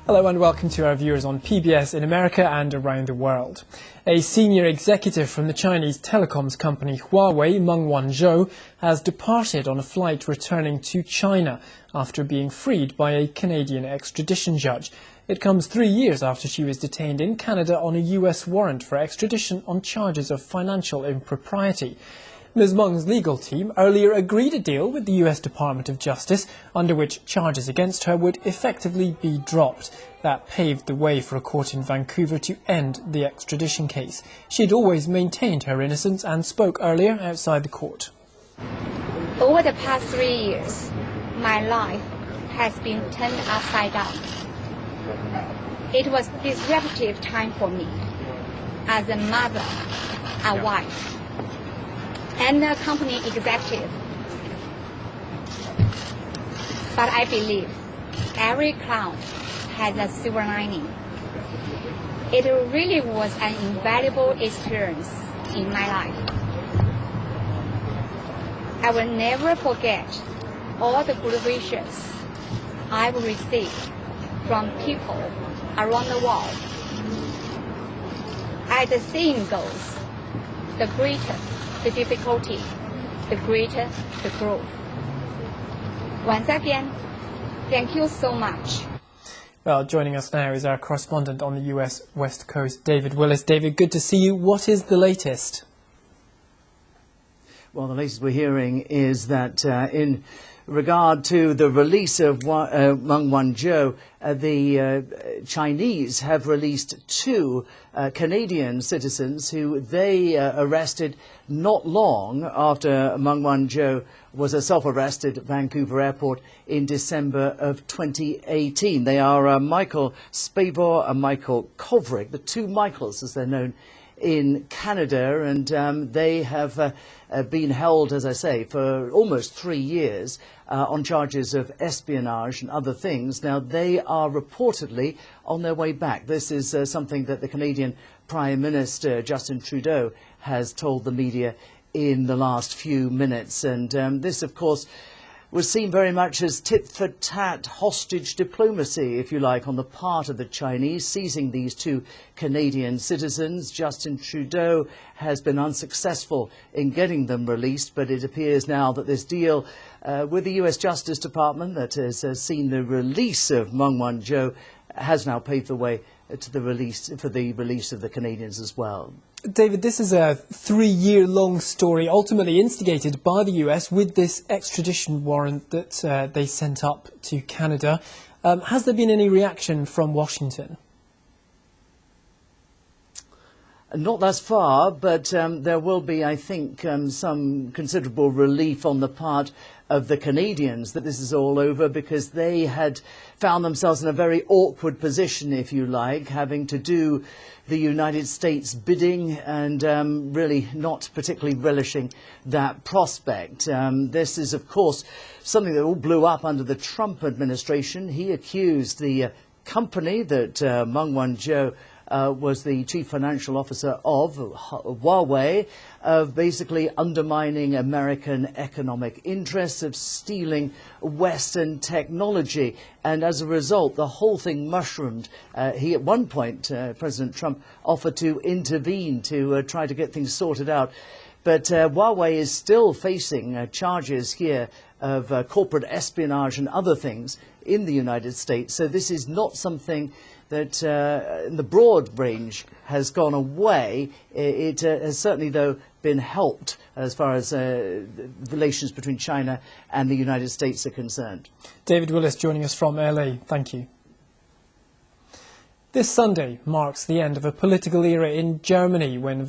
Hello and welcome to our viewers on PBS in America and around the world. A senior executive from the Chinese telecoms company Huawei, Meng Wanzhou, has departed on a flight returning to China after being freed by a Canadian extradition judge. It comes 3 years after she was detained in Canada on a US warrant for extradition on charges of financial impropriety. Ms. Meng's legal team earlier agreed a deal with the US Department of Justice under which charges against her would effectively be dropped. That paved the way for a court in Vancouver to end the extradition case. She'd always maintained her innocence and spoke earlier outside the court. Over the past 3 years, my life has been turned upside down. It was a disruptive time for me as a mother, a wife, and a company executive. But I believe every cloud has a silver lining. It really was an invaluable experience in my life. I will never forget all the good wishes I've received from people around the world. As the saying goes, the greater the difficulty, the greater the growth. Once again, thank you so much. Well, joining us now is our correspondent on the US West Coast, David Willis. David, good to see you. What is the latest? Well, the latest we're hearing is that in regard to the release of Meng Wanzhou, the Chinese have released two Canadian citizens who they arrested not long after Meng Wanzhou was self-arrested at Vancouver Airport in December of 2018. They are Michael Spavor and Michael Kovrig, the two Michaels as they're known in Canada, and they have been held, as I say, for almost 3 years on charges of espionage and other things. Now, they are reportedly on their way back. This is something that the Canadian Prime Minister, Justin Trudeau, has told the media in the last few minutes. And this, of course, was seen very much as tit-for-tat hostage diplomacy, if you like, on the part of the Chinese, seizing these two Canadian citizens. Justin Trudeau has been unsuccessful in getting them released, but it appears now that this deal with the US Justice Department that has seen the release of Meng Wanzhou has now paved the way to the release of the Canadians as well. David, this is a 3-year-long story, ultimately instigated by the US with this extradition warrant that they sent up to Canada. Has there been any reaction from Washington? Not thus far, but there will be, I think, some considerable relief on the part of the Canadians that this is all over, because they had found themselves in a very awkward position, if you like, having to do the United States bidding and really not particularly relishing that prospect. This is, of course, something that all blew up under the Trump administration. He accused the company that Meng Wanzhou was the chief financial officer of, Huawei, of basically undermining American economic interests, of stealing Western technology. And as a result, the whole thing mushroomed. He, at one point, President Trump, offered to intervene to try to get things sorted out. But Huawei is still facing charges here of corporate espionage and other things in the United States. So this is not something that in the broad range has gone away. It has certainly, though, been helped as far as relations between China and the United States are concerned. David Willis joining us from LA. Thank you. This Sunday marks the end of a political era in Germany when